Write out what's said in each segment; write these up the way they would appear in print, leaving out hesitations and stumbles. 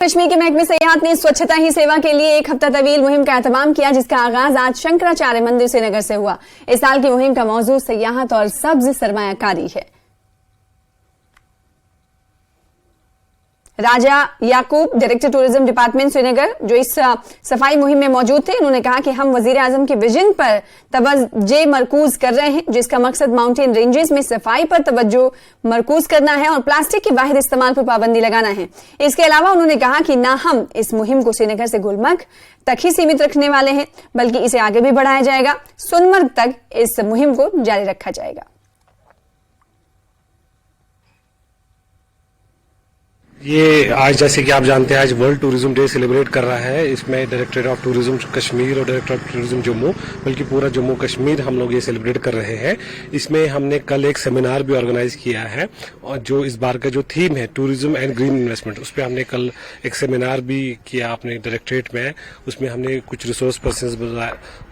कश्मीर के महकमे सयाहत ने स्वच्छता ही सेवा के लिए एक हफ्ता तवील मुहिम का एहतमाम किया, जिसका आगाज आज शंकराचार्य मंदिर श्रीनगर से हुआ। इस साल की मुहिम का मौजू सयाहत और सब्ज सरमायाकारी है। राजा याकूब, डायरेक्टर टूरिज्म डिपार्टमेंट श्रीनगर, जो इस सफाई मुहिम में मौजूद थे, उन्होंने कहा कि हम वजीर आजम के विजन पर तवज्जो मरकूज कर रहे हैं, जिसका मकसद माउंटेन रेंजेस में सफाई पर तवज्जो मरकूज करना है और प्लास्टिक के वाहिद इस्तेमाल पर पाबंदी लगाना है। इसके अलावा उन्होंने कहा कि ना हम इस मुहिम को श्रीनगर से गुलमर्ग तक ही सीमित रखने वाले हैं, बल्कि इसे आगे भी बढ़ाया जाएगा। सोनमर्ग तक इस मुहिम को जारी रखा जाएगा। ये आज जैसे कि आप जानते हैं, आज वर्ल्ड टूरिज्म डे सेलिब्रेट कर रहा है। इसमें डायरेक्टरेट ऑफ टूरिज्म कश्मीर और डायरेक्टर ऑफ टूरिज्म जम्मू, बल्कि पूरा जम्मू कश्मीर हम लोग ये सेलिब्रेट कर रहे हैं। इसमें हमने कल एक सेमिनार भी ऑर्गेनाइज किया है, और जो इस बार का जो थीम है टूरिज्म एंड ग्रीन इन्वेस्टमेंट, उस पर हमने कल एक सेमिनार भी किया अपने डायरेक्टरेट में। उसमें हमने कुछ रिसोर्स पर्सन्स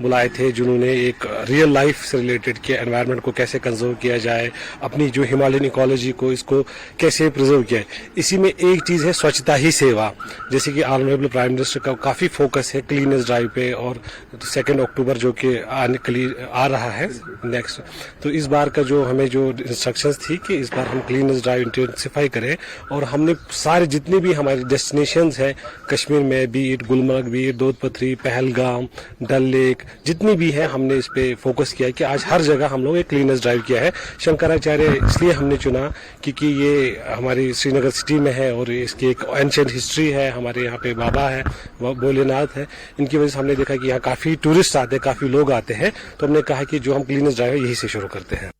बुलाए थे, जिन्होंने एक रियल लाइफ से रिलेटेड किया, एनवायरनमेंट को कैसे कंजर्व किया जाए, अपनी जो हिमालयन इकोलॉजी को इसको कैसे प्रिजर्व किया है। इसी में एक चीज है स्वच्छता ही सेवा, जैसे कि ऑनरेबल प्राइम मिनिस्टर का काफी फोकस है क्लीनेस ड्राइव पे, और 2 अक्टूबर जो कि आ रहा है नेक्स्ट, तो इस बार का जो हमें जो इंस्ट्रक्शंस थी कि इस बार हम क्लीनेस ड्राइव इंटेंसिफाई करें, और हमने सारे जितने भी हमारे डेस्टिनेशंस है कश्मीर में, be it Gulmarg, be it Doodhpathri, Pahalgam, Dal lake, जितनी भी है, हमने इस पे फोकस किया कि आज हर जगह हम लोग एक क्लीनेस ड्राइव किया है। शंकराचार्य इसलिए हमने चुना क्योंकि ये हमारी श्रीनगर सिटी में है और इसकी एक एंशिएंट हिस्ट्री है। हमारे यहाँ पे बाबा है, भोलेनाथ है, इनकी वजह से हमने देखा कि यहाँ काफी टूरिस्ट आते हैं, काफी लोग आते हैं, तो हमने कहा कि जो हम क्लीनेस ड्राइव है यही से शुरू करते हैं।